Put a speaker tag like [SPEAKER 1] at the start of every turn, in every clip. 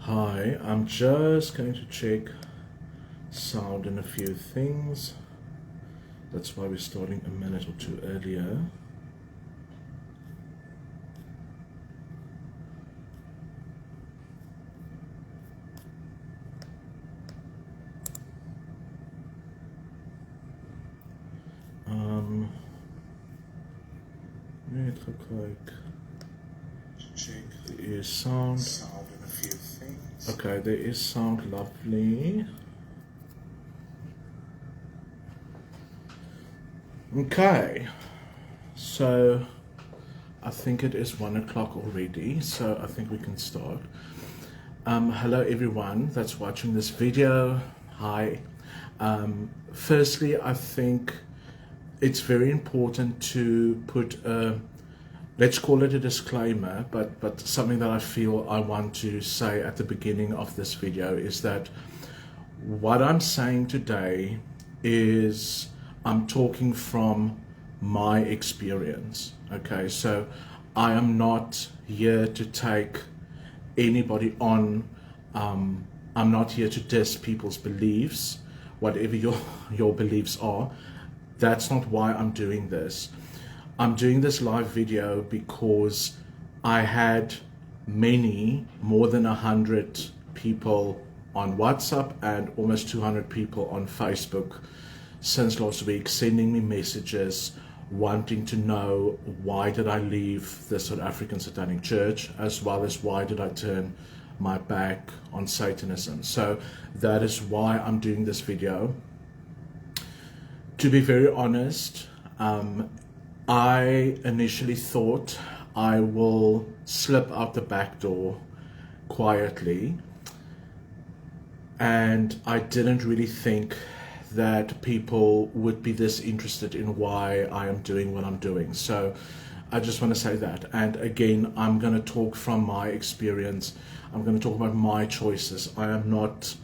[SPEAKER 1] Hi, I'm just going to check sound and a few things. That's why we're starting a minute or two earlier. It looks like check there is sound and a few things. Okay, there is sound, lovely. Okay, so I think it is 1 o'clock already, so I think we can start. Hello everyone that's watching this video. Hi. Firstly, I think it's very important to put a, let's call it a disclaimer, but something that I feel I want to say at the beginning of this video is that what I'm saying today is I'm talking from my experience. Okay, so I am not here to take anybody on. I'm not here to diss people's beliefs, whatever your beliefs are. That's not why I'm doing this. I'm doing this live video because I had more than 100 people on WhatsApp and almost 200 people on Facebook since last week sending me messages wanting to know why did I leave the South African Satanic Church, as well as why did I turn my back on Satanism. So that is why I'm doing this video. To be very honest, I initially thought I will slip out the back door quietly, and I didn't really think that people would be this interested in why I am doing what I'm doing. So I just want to say that. And again, I'm going to talk from my experience. I'm going to talk about my choices. I am not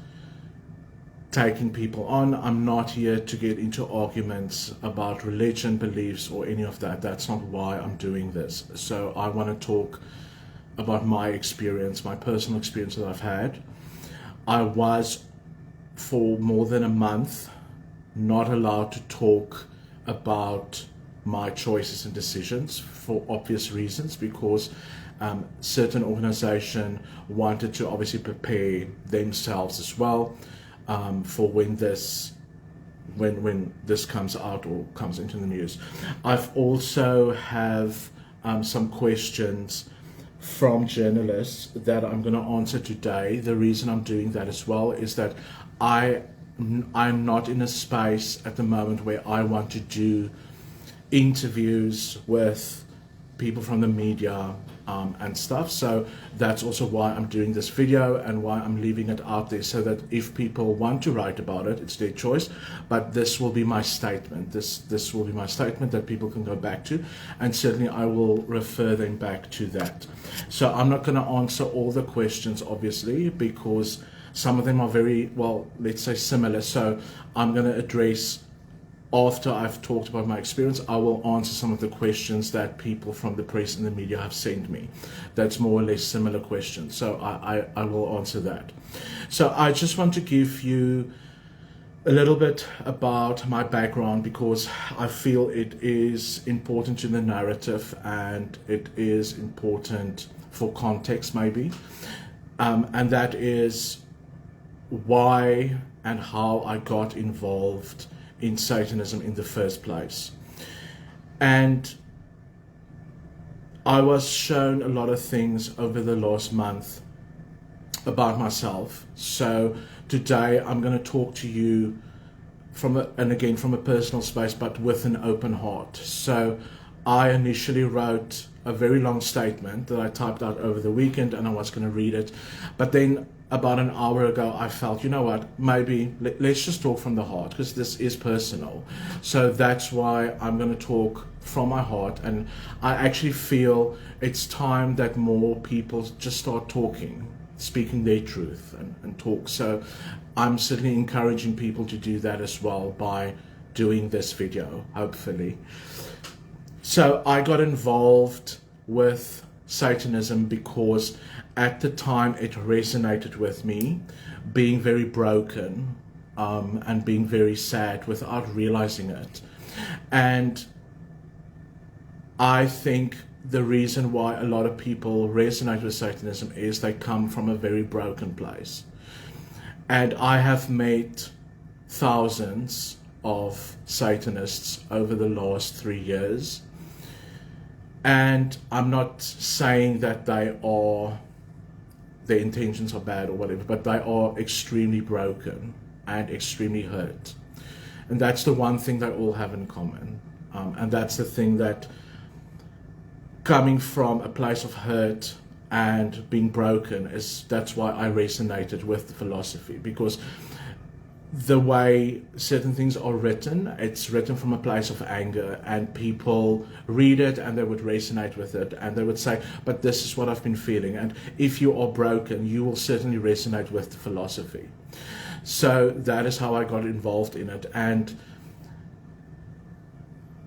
[SPEAKER 1] taking people on. I'm not here to get into arguments about religion, beliefs, or any of that. That's not why I'm doing this. So I want to talk about my experience, my personal experience that I've had. I was, for more than a month, not allowed to talk about my choices and decisions for obvious reasons, because certain organization wanted to obviously prepare themselves as well for when this comes out or comes into the news. I've also have some questions from journalists that I'm going to answer today. The reason I'm doing that as well is that I'm not in a space at the moment where I want to do interviews with people from the media and stuff. So that's also why I'm doing this video and why I'm leaving it out there, so that if people want to write about it, it's their choice. But this will be my statement. This will be my statement that people can go back to, and certainly I will refer them back to that. So I'm not going to answer all the questions, obviously, because some of them are very, well, let's say similar. So I'm going to address, after I've talked about my experience, I will answer some of the questions that people from the press and the media have sent me. That's more or less similar questions. So I will answer that. So I just want to give you a little bit about my background, because I feel it is important to the narrative and it is important for context maybe. And that is why and how I got involved in Satanism in the first place. And I was shown a lot of things over the last month about myself. So today I'm going to talk to you from a personal space, but with an open heart. So I initially wrote a very long statement that I typed out over the weekend, and I was going to read it. But then about an hour ago, I felt, you know what, maybe let's just talk from the heart, because this is personal. So that's why I'm going to talk from my heart. And I actually feel it's time that more people just start talking, speaking their truth and talk. So I'm certainly encouraging people to do that as well by doing this video, hopefully. So I got involved with Satanism because at the time it resonated with me, being very broken and being very sad without realizing it. And I think the reason why a lot of people resonate with Satanism is they come from a very broken place. And I have met thousands of Satanists over the last 3 years. And I'm not saying that their intentions are bad or whatever, but they are extremely broken and extremely hurt. And that's the one thing they all have in common. And that's the thing that, coming from a place of hurt and being broken, that's why I resonated with the philosophy, because the way certain things are written, it's written from a place of anger, and people read it and they would resonate with it, and they would say, but this is what I've been feeling. And if you are broken, you will certainly resonate with the philosophy. So that is how I got involved in it, and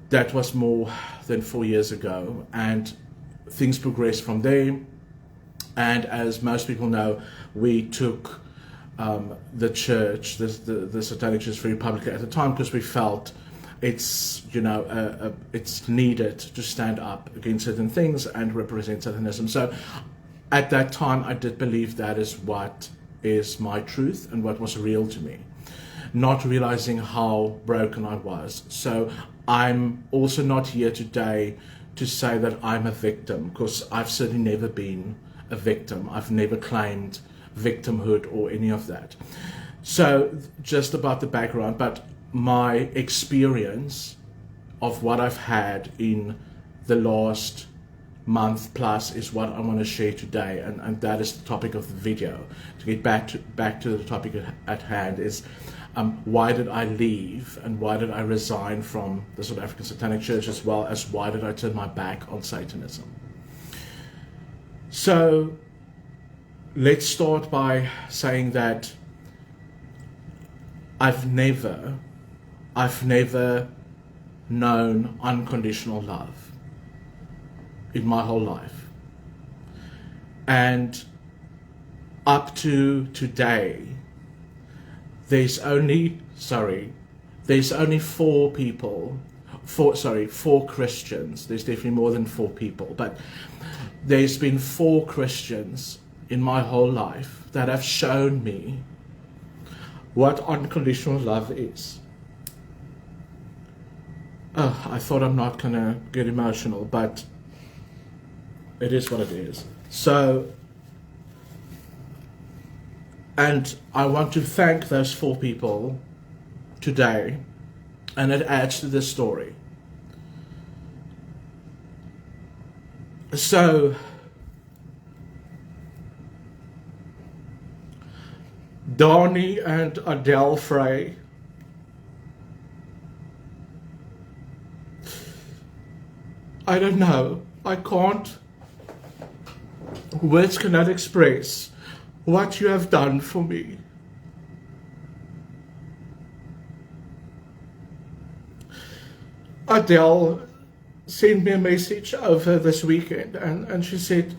[SPEAKER 1] that was more than 4 years ago, and things progressed from there. And as most people know, we took the church, the Satanic Church, very publicly at the time, because we felt it's, it's needed to stand up against certain things and represent Satanism. So at that time, I did believe that is what is my truth and what was real to me, not realizing how broken I was. So I'm also not here today to say that I'm a victim, because I've certainly never been a victim. I've never claimed victimhood or any of that. So just about the background, but my experience of what I've had in the last month plus is what I want to share today, and that is the topic of the video. To get back to the topic at hand is why did I leave, and why did I resign from the South African Satanic Church, as well as why did I turn my back on Satanism. So let's start by saying that I've never known unconditional love in my whole life. And up to today, there's only four Christians. There's definitely more than 4 people, but there's been 4 Christians in my whole life that have shown me what unconditional love is. I thought I'm not gonna get emotional, but it is what it is. So, and I want to thank those 4 people today, and it adds to this story. So, Donnie and Adele Frey, I don't know, words cannot express what you have done for me. Adele sent me a message over this weekend, and she said,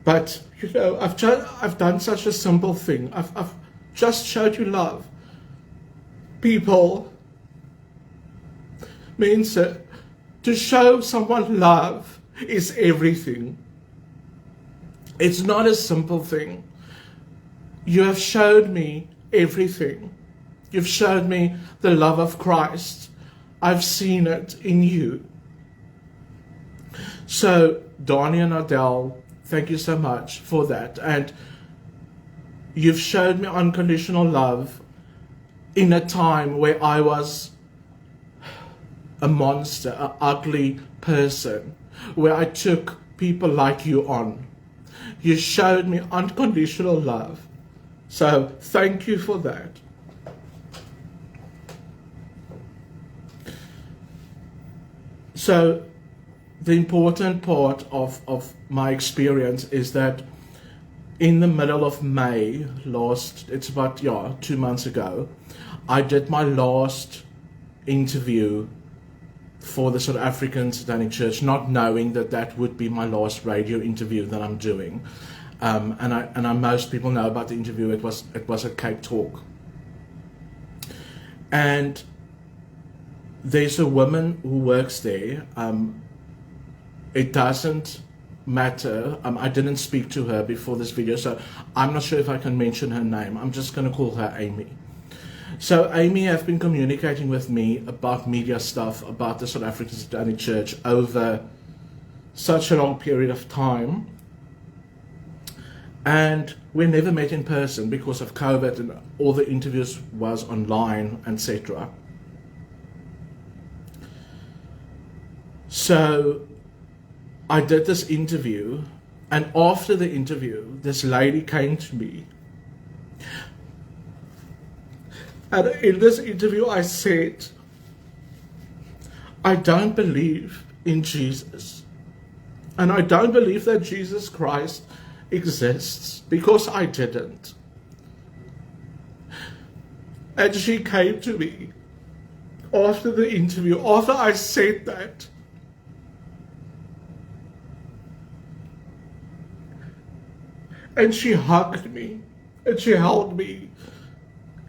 [SPEAKER 1] but I've done such a simple thing. I've just showed you love. People, means to show someone love is everything. It's not a simple thing. You have showed me everything. You've showed me the love of Christ. I've seen it in you. So, Donnie and Adele, thank you so much for that. And you've showed me unconditional love in a time where I was a monster, an ugly person, where I took people like you on. You showed me unconditional love. So thank you for that. So the important part of my experience is that in the middle of May it's about 2 months ago, I did my last interview for the South African Satanic Church, not knowing that that would be my last radio interview that I'm doing. And most people know about the interview. It was at Cape Talk. And there's a woman who works there. It doesn't matter. I didn't speak to her before this video, so I'm not sure if I can mention her name. I'm just going to call her Amy. So Amy has been communicating with me about media stuff, about the South African Satanic Church over such a long period of time. And we never met in person because of COVID, and all the interviews was online, etc. So I did this interview, and after the interview, this lady came to me. And in this interview, I said, I don't believe in Jesus. And I don't believe that Jesus Christ exists, because I didn't. And she came to me after the interview, after I said that. And she hugged me, and she held me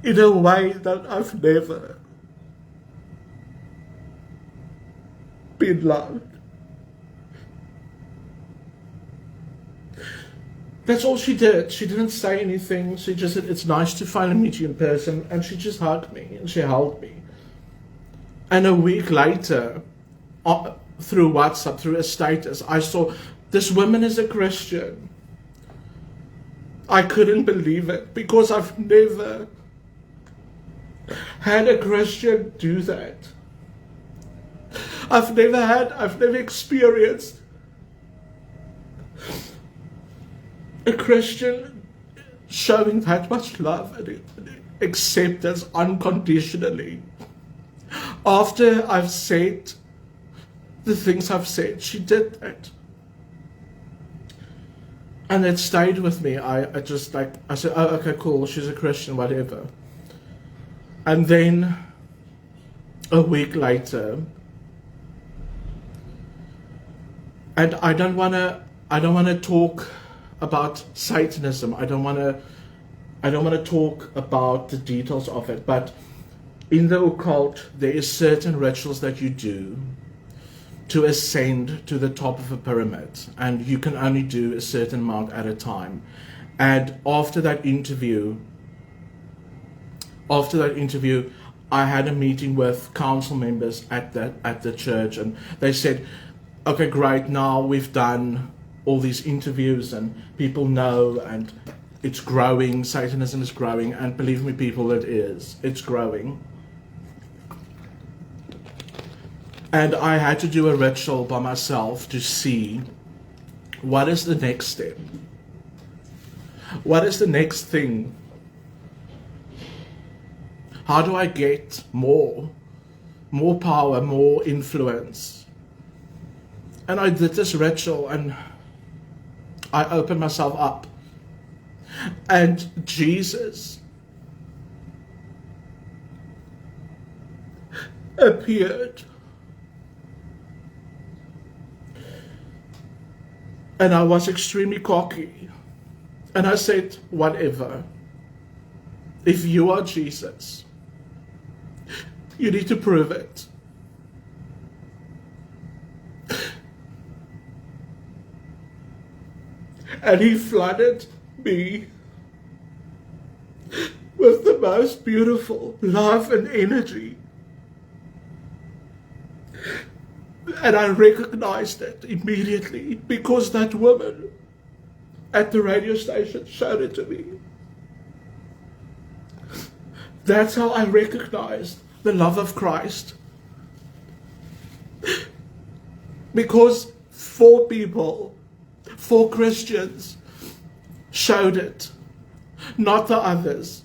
[SPEAKER 1] in a way that I've never been loved. That's all she did. She didn't say anything. She just said, it's nice to finally meet you in person. And she just hugged me and she held me. And a week later, through WhatsApp, through a status, I saw this woman is a Christian. I couldn't believe it, because I've never had a Christian do that. I've never experienced a Christian showing that much love and acceptance unconditionally. After I've said the things I've said, she did that. And it stayed with me. I said, oh, okay, cool, she's a Christian, whatever. And then a week later, and I don't want to talk about Satanism. I don't want to talk about the details of it, but in the occult, there is certain rituals that you do to ascend to the top of a pyramid, and you can only do a certain amount at a time. And after that interview, I had a meeting with council members at the church, and they said, okay, great, now we've done all these interviews and people know, and it's growing, Satanism is growing, and believe me people, it's growing. And I had to do a ritual by myself to see what is the next step. What is the next thing? How do I get more power, more influence? And I did this ritual, and I opened myself up. And Jesus appeared. And I was extremely cocky. And I said, whatever. If you are Jesus, you need to prove it. And he flooded me with the most beautiful love and energy. And I recognized it immediately, because that woman at the radio station showed it to me. That's how I recognized the love of Christ. Because 4 people, 4 Christians showed it, not the others.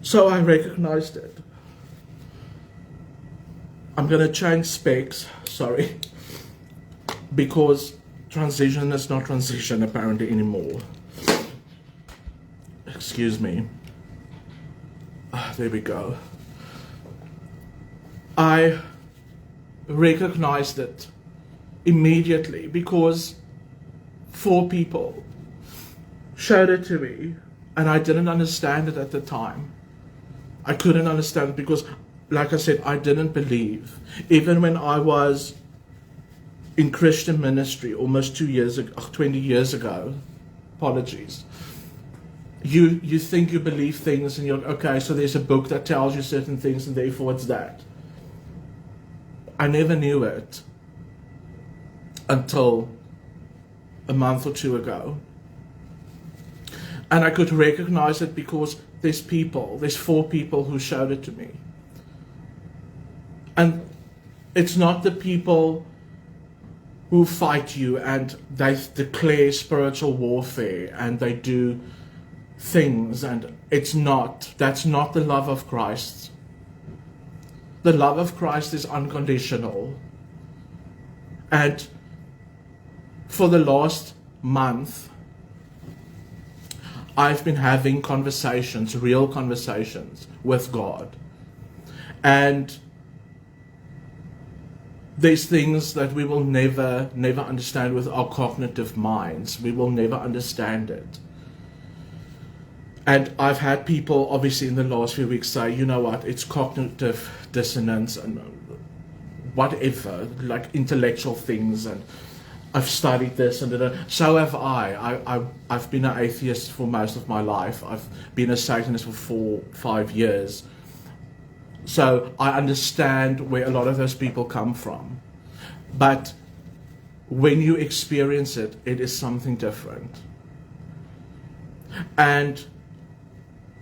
[SPEAKER 1] So I recognized it. I'm going to change specs, sorry, because transition is not transition apparently anymore. Excuse me. there we go. I recognized it immediately because 4 people showed it to me, and I didn't understand it at the time. I couldn't understand it because, like I said, I didn't believe. Even when I was in Christian ministry almost 20 years ago, apologies, you think you believe things and you're like, okay, so there's a book that tells you certain things and therefore it's that. I never knew it until a month or 2 ago. And I could recognize it because there's 4 people who showed it to me. And it's not the people who fight you and they declare spiritual warfare and they do things, and that's not the love of Christ. The love of Christ is unconditional. And for the last month, I've been having conversations, real conversations with God. And there's things that we will never understand with our cognitive minds. We will never understand it. And I've had people, obviously, in the last few weeks say, you know what, it's cognitive dissonance and whatever, like intellectual things, and I've studied this and that. So have I. I've been an atheist for most of my life. I've been a Satanist for 5 years. So I understand where a lot of those people come from. But when you experience it, it is something different. And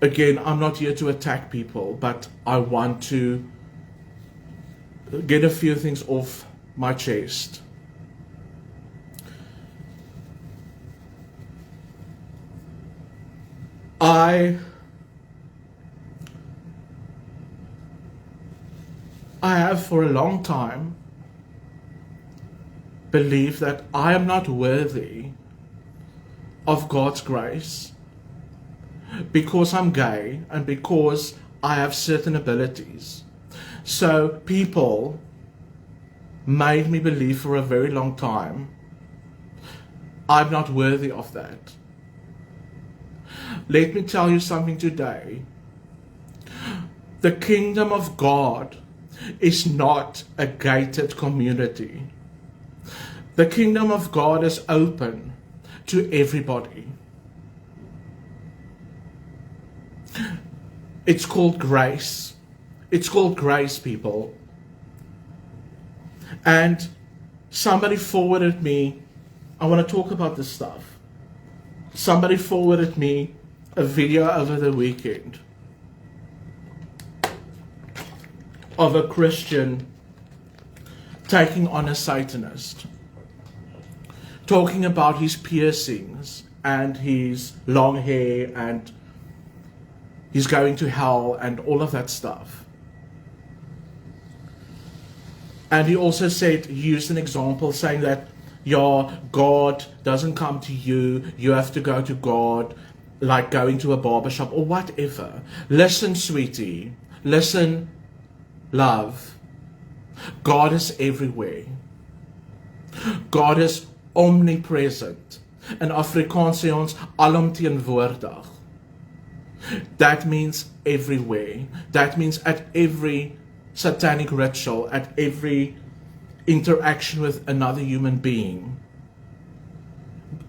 [SPEAKER 1] again, I'm not here to attack people, but I want to get a few things off my chest. I have for a long time believed that I am not worthy of God's grace because I'm gay and because I have certain abilities. So people made me believe for a very long time I'm not worthy of that. Let me tell you something today. The kingdom of God is not a gated community. The kingdom of God is open to everybody. It's called grace. It's called grace, people. And somebody forwarded me, I want to talk about this stuff. Somebody forwarded me a video over the weekend of a Christian taking on a Satanist, talking about his piercings and his long hair and he's going to hell and all of that stuff. And he also said, he used an example saying that, yeah, God doesn't come to you, you have to go to God, like going to a barbershop or whatever. Listen, sweetie, listen, love. God is everywhere. God is omnipresent. In Afrikaans sê ons alomteenwoordig. That means everywhere. That means at every satanic ritual, at every interaction with another human being.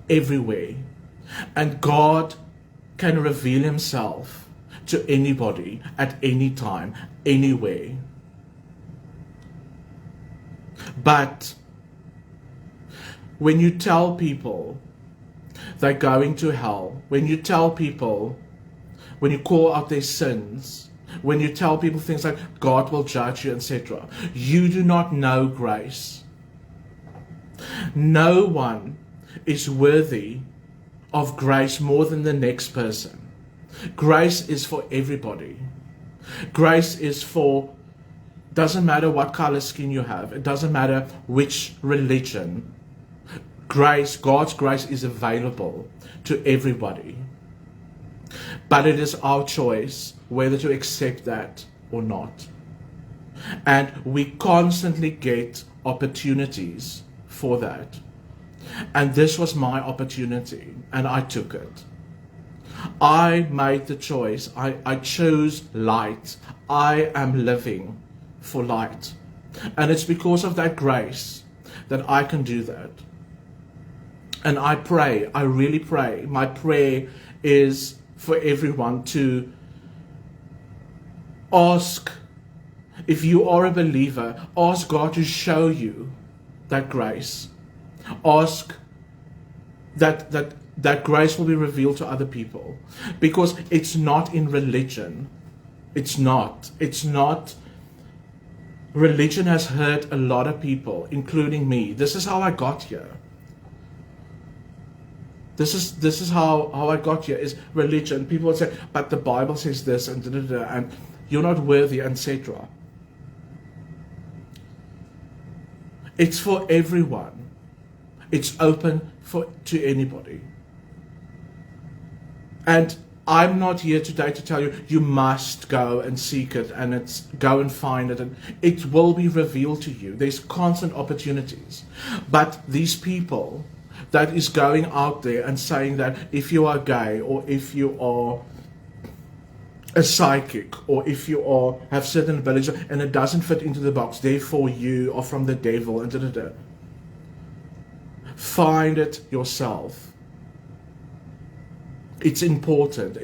[SPEAKER 1] Everywhere. And God can reveal himself to anybody at any time, anywhere. But when you tell people they're going to hell, when you tell people, when you call out their sins, when you tell people things like God will judge you, etc., you do not know grace. No one is worthy of grace more than the next person. Grace is for everybody. Grace is for, doesn't matter what color skin you have, it doesn't matter which religion. Grace, God's grace is available to everybody. But it is our choice whether to accept that or not. And we constantly get opportunities for that. And this was my opportunity, and I took it. I made the choice. I chose light. I am living for light. And it's because of that grace that I can do that. And I pray, I really pray. My prayer is for everyone to ask, if you are a believer, ask God to show you that grace. Ask that grace will be revealed to other people. Because it's not in religion. It's not. Religion has hurt a lot of people, including me. This is how I got here. This is how I got here, is religion. People would say, but the Bible says this, and and you're not worthy, etc. It's for everyone. It's open to anybody. And I'm not here today to tell you, you must go and seek it, and go and find it, and it will be revealed to you. There's constant opportunities. But these people that is going out there and saying that if you are gay, or if you are a psychic, or if you have certain abilities and it doesn't fit into the box, therefore you are from the devil, and find it yourself. It's important.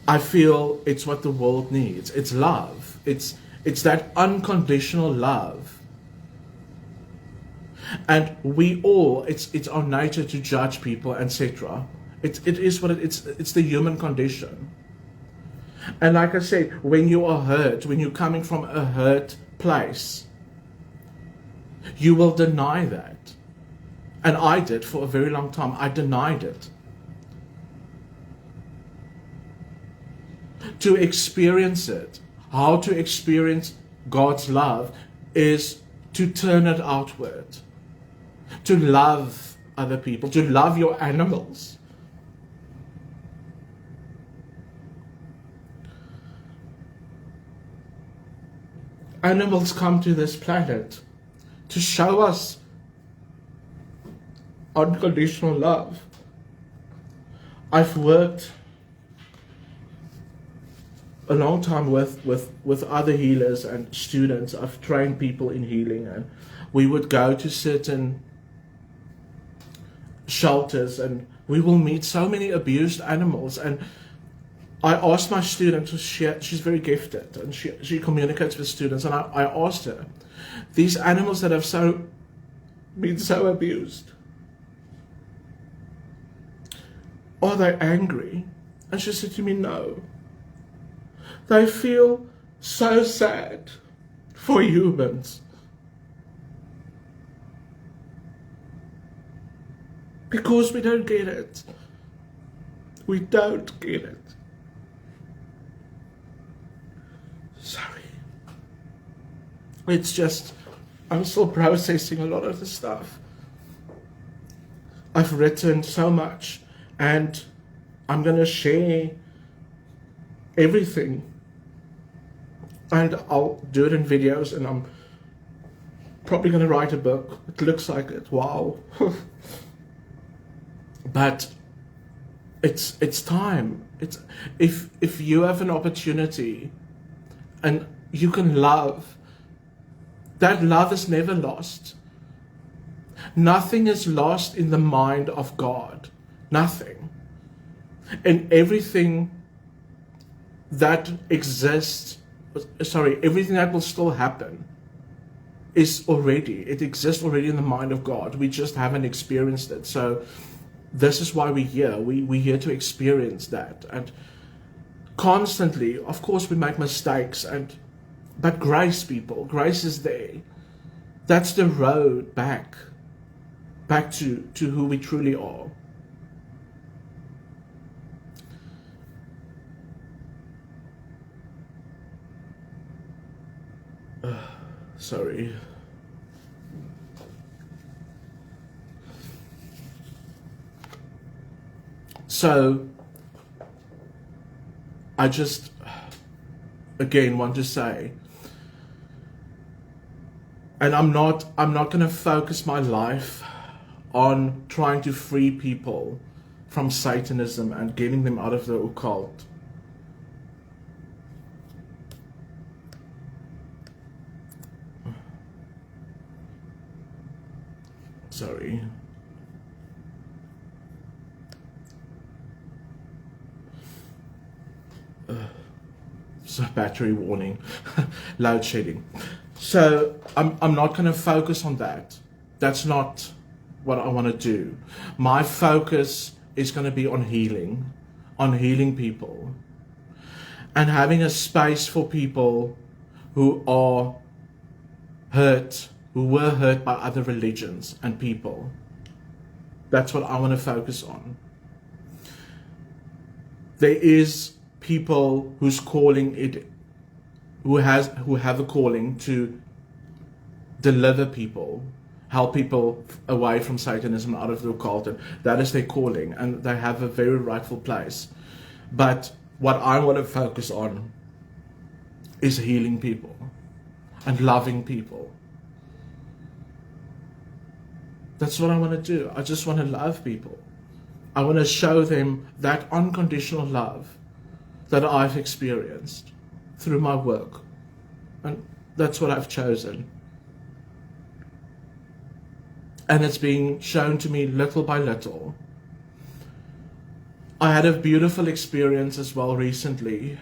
[SPEAKER 1] I feel it's what the world needs. It's love. It's that unconditional love. And we all, it's our nature to judge people, etc. It is what it's the human condition. And like I said, when you are hurt, when you're coming from a hurt place, you will deny that. And I did for a very long time. I denied it. To experience it, how to experience God's love is to turn it outward. To love other people, to love your animals. Animals come to this planet to show us unconditional love. I've worked a long time with other healers and students. I've trained people in healing, and we would go to certain shelters and we will meet so many abused animals. And I asked my student, she's very gifted and she communicates with students, and I asked her, these animals that have been so abused, are they angry? And she said to me, no. They feel so sad for humans. Because we don't get it. We don't get it. Sorry. It's just, I'm still processing a lot of the stuff. I've written so much, and I'm going to share everything. And I'll do it in videos, and I'm probably going to write a book. It looks like it. Wow. But it's time. It's if you have an opportunity and you can love, that love is never lost. Nothing is lost in the mind of God. Nothing. And everything that exists, everything that will still happen it exists already in the mind of God. We just haven't experienced it. So this is why we're here. We're here to experience that. And constantly, of course, we make mistakes, but grace, people, grace is there. That's the road back to who we truly are. Sorry. So I just, again, want to say, and I'm not going to focus my life on trying to free people from Satanism and getting them out of the occult. Sorry. So battery warning, load shedding. So I'm not going to focus on that. That's not what I want to do. My focus is going to be on healing people, and having a space for people who are hurt, who were hurt by other religions and people. That's what I want to focus on. There is people who's calling it, who have a calling to deliver people, help people away from Satanism, out of the occult, and that is their calling, and they have a very rightful place. But what I want to focus on is healing people and loving people. That's what I want to do. I just want to love people. I want to show them that unconditional love that I've experienced through my work. And that's what I've chosen. And it's being shown to me little by little. I had a beautiful experience as well recently,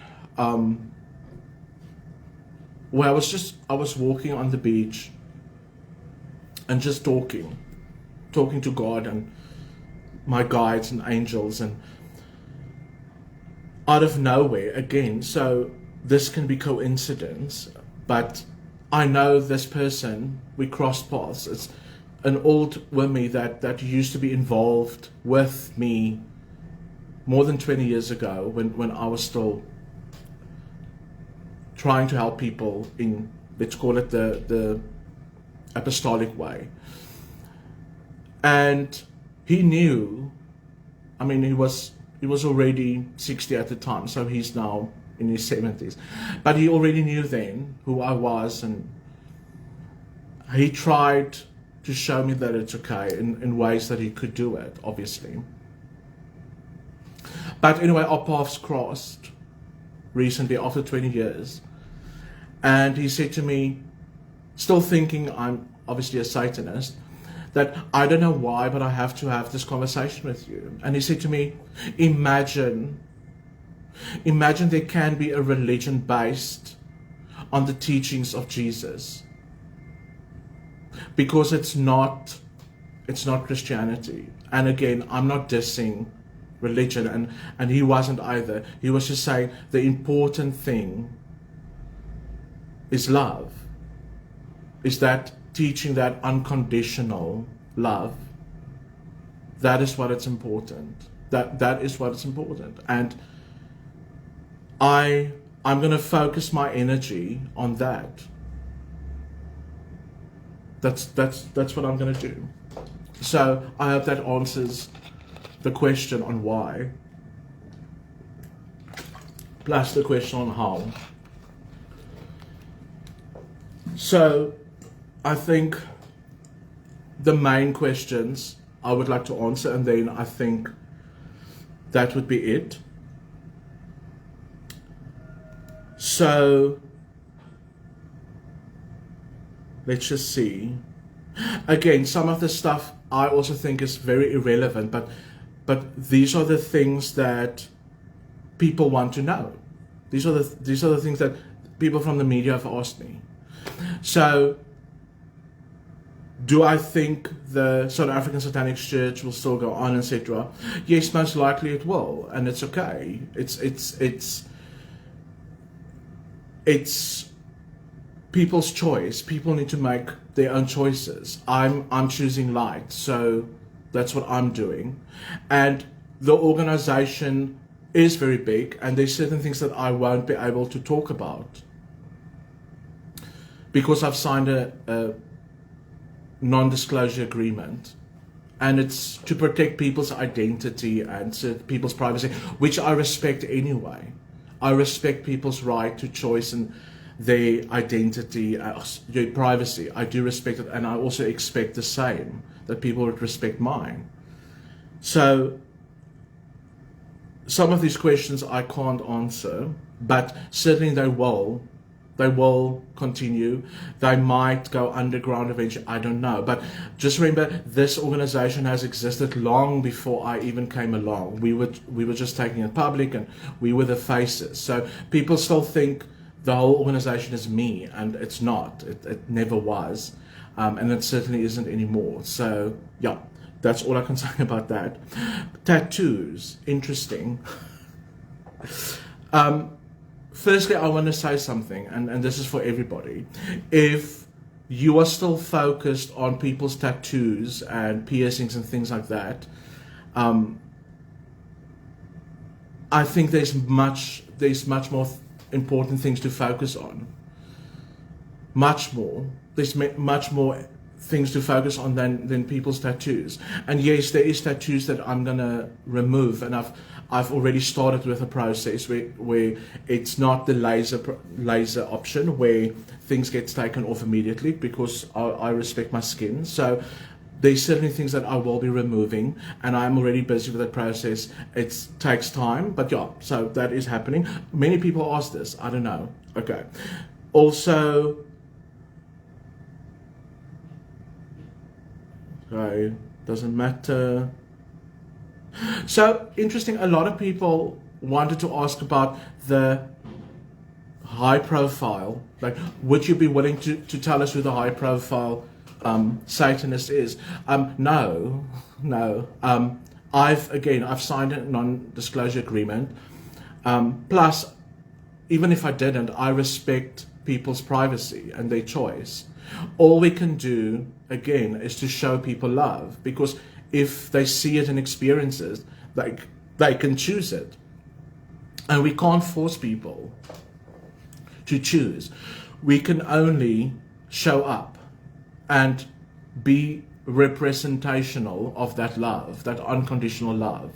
[SPEAKER 1] where I was walking on the beach and just talking to God and my guides and angels, and out of nowhere again, so this can be coincidence, but I know this person, we crossed paths. It's an old woman that used to be involved with me more than 20 years ago when I was still trying to help people in, let's call it the apostolic way. And he knew, I mean, he was already 60 at the time, so he's now in his 70s. But he already knew then who I was, and he tried to show me that it's okay in ways that he could do it, obviously. But anyway, our paths crossed recently after 20 years. And he said to me, still thinking I'm obviously a Satanist, that I don't know why, but I have to have this conversation with you. And he said to me, imagine there can be a religion based on the teachings of Jesus. Because it's not Christianity. And again, I'm not dissing religion, and he wasn't either. He was just saying the important thing is love. Is that teaching that unconditional love. That is what it's important. That is what it's important. And I'm going to focus my energy on that. That's what I'm going to do. So I hope that answers the question on why, plus the question on how. So I think the main questions I would like to answer, and then I think that would be it. So let's just see. Again, some of the stuff I also think is very irrelevant, but these are the things that people want to know. These are the things that people from the media have asked me. So, do I think the South African Satanic Church will still go on, etc.? Yes, most likely it will, and it's okay. It's people's choice. People need to make their own choices. I'm choosing light, so that's what I'm doing. And the organization is very big, and there's certain things that I won't be able to talk about because I've signed a non-disclosure agreement, and it's to protect people's identity and people's privacy, which I respect anyway. I respect people's right to choice and their identity, their privacy. I do respect it, and I also expect the same, that people would respect mine. So some of these questions I can't answer, but certainly they will. They will continue. They might go underground eventually. I don't know. But just remember, this organization has existed long before I even came along. We were just taking it public, and we were the faces. So people still think the whole organization is me, and it's not. It never was, and it certainly isn't anymore. So yeah, that's all I can say about that. Tattoos, interesting. Firstly, I want to say something, and this is for everybody. If you are still focused on people's tattoos and piercings and things like that, I think there's much more important things to focus on. Much more. There's much more things to focus on than people's tattoos. And yes, there is tattoos that I'm gonna remove, and I've already started with a process where it's not the laser option where things get taken off immediately, because I respect my skin. So there's certainly things that I will be removing, and I'm already busy with that process. It takes time, but yeah, so that is happening. Many people ask this, I don't know. Okay. Also, okay, doesn't matter. So interesting, a lot of people wanted to ask about the high profile. Like, would you be willing to tell us who the high profile Satanist is? No. I've signed a non-disclosure agreement. Plus, even if I didn't, I respect people's privacy and their choice. All we can do, again, is to show people love, because if they see it and experience it, they can choose it. And we can't force people to choose. We can only show up and be representational of that love, that unconditional love.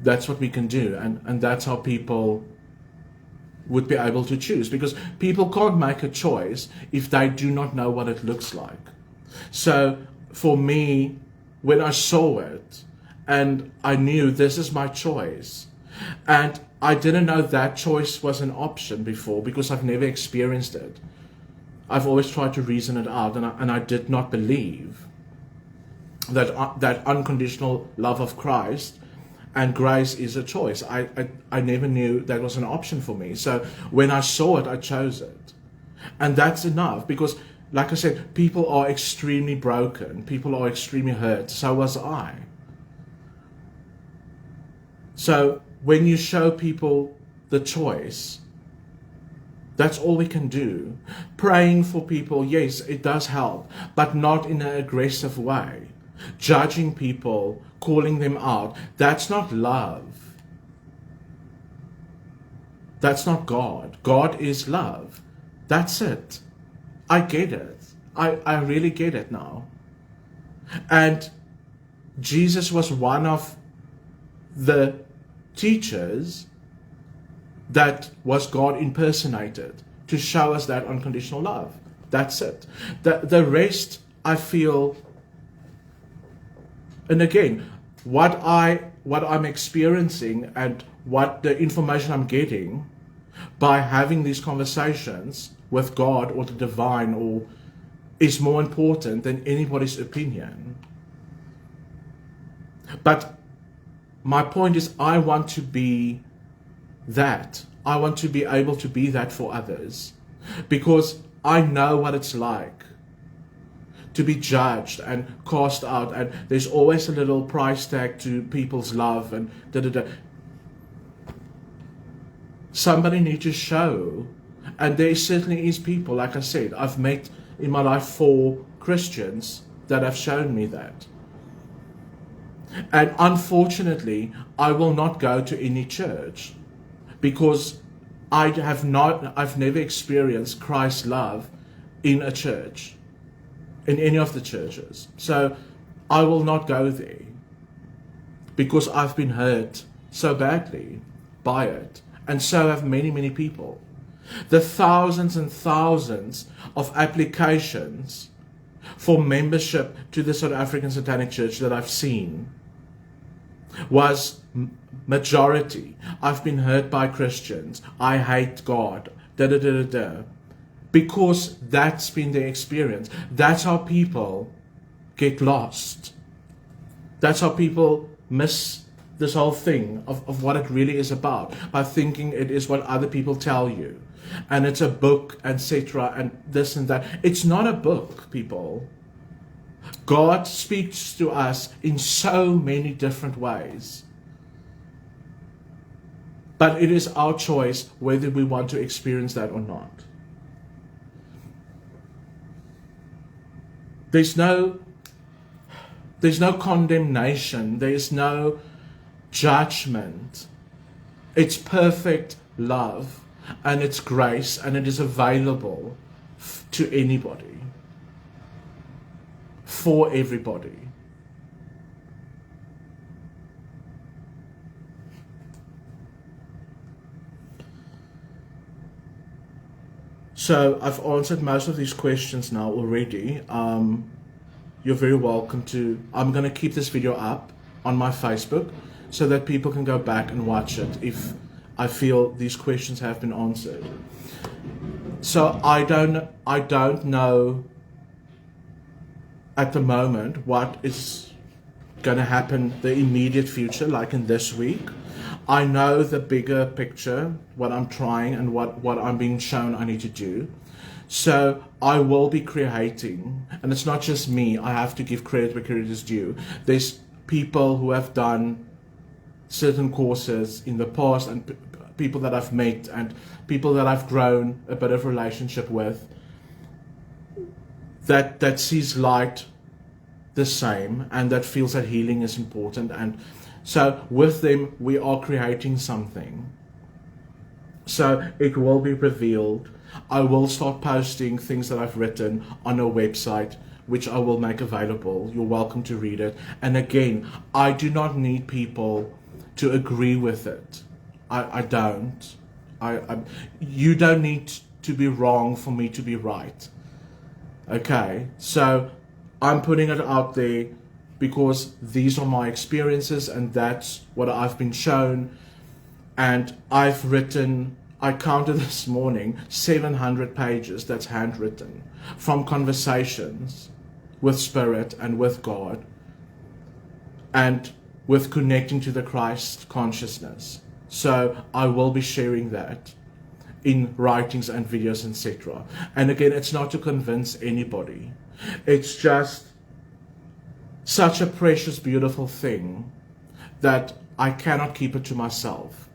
[SPEAKER 1] That's what we can do, and that's how people would be able to choose, because people can't make a choice if they do not know what it looks like. So for me, when I saw it and I knew this is my choice, and I didn't know that choice was an option before because I've never experienced it. I've always tried to reason it out, and I did not believe that unconditional love of Christ and grace is a choice. I never knew that was an option for me. So when I saw it, I chose it. And that's enough, because like I said, people are extremely broken. People are extremely hurt. So was I. So when you show people the choice, that's all we can do. Praying for people, yes, it does help, but not in an aggressive way. Judging people, calling them out, that's not love. That's not God. God is love. That's it. I get it. I really get it now. And Jesus was one of the teachers that was God impersonated to show us that unconditional love. That's it. The rest, I feel, and again, what I'm experiencing and what the information I'm getting by having these conversations with God or the divine or is more important than anybody's opinion. But my point is, I want to be that. I want to be able to be that for others, because I know what it's like to be judged and cast out, and there's always a little price tag to people's love and da-da-da. Somebody needs to show, and there certainly is people, like I said, I've met in my life 4 Christians that have shown me that. And unfortunately, I will not go to any church, because I've never experienced Christ's love in a church, in any of the churches. So I will not go there, because I've been hurt so badly by it, And so have many, many people. The thousands and thousands of applications for membership to the South African Satanic Church that I've seen was majority. I've been hurt by Christians. I hate God. Da da da da da. Because that's been their experience. That's how people get lost. That's how people miss this whole thing of what it really is about, by thinking it is what other people tell you. And it's a book, etc., and this and that. It's not a book, people. God speaks to us in so many different ways. But it is our choice whether we want to experience that or not. There's no condemnation. There's no judgment. It's perfect love, and it's grace, and it is available to anybody, for everybody. So I've answered most of these questions now already. You're very welcome to. I'm going to keep this video up on my Facebook so that people can go back and watch it if I feel these questions have been answered. So I don't know at the moment what is going to happen the immediate future, like in this week. I know the bigger picture, what I'm trying and what I'm being shown I need to do. So I will be creating, and it's not just me, I have to give credit where credit is due. There's people who have done certain courses in the past, and people that I've met, and people that I've grown a bit of relationship with, that sees light the same, and that feels that healing is important. And so with them we are creating something. So it will be revealed. I will start posting things that I've written on a website, which I will make available. You're welcome to read it. And again, I do not need people to agree with it. I don't. You don't need to be wrong for me to be right. Okay, so I'm putting it out there because these are my experiences and that's what I've been shown. And I've written, I counted this morning, 700 pages that's handwritten from conversations with Spirit and with God and with connecting to the Christ consciousness. So I will be sharing that in writings and videos, etc. And again, it's not to convince anybody. It's just such a precious, beautiful thing that I cannot keep it to myself.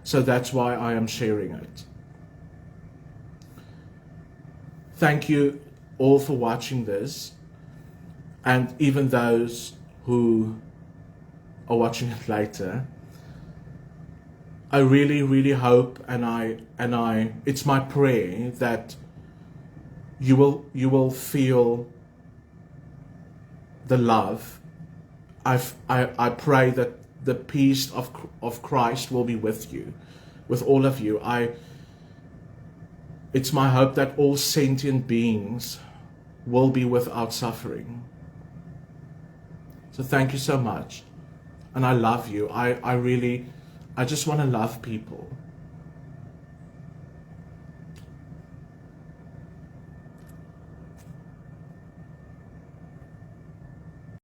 [SPEAKER 1] So that's why I am sharing it. Thank you all for watching this, and even those who are watching it later. I really, really hope, and it's my prayer that you will feel the love. I pray that the peace of Christ will be with you, with all of you. It's my hope that all sentient beings will be without suffering. So thank you so much, and I love you. I just want to love people.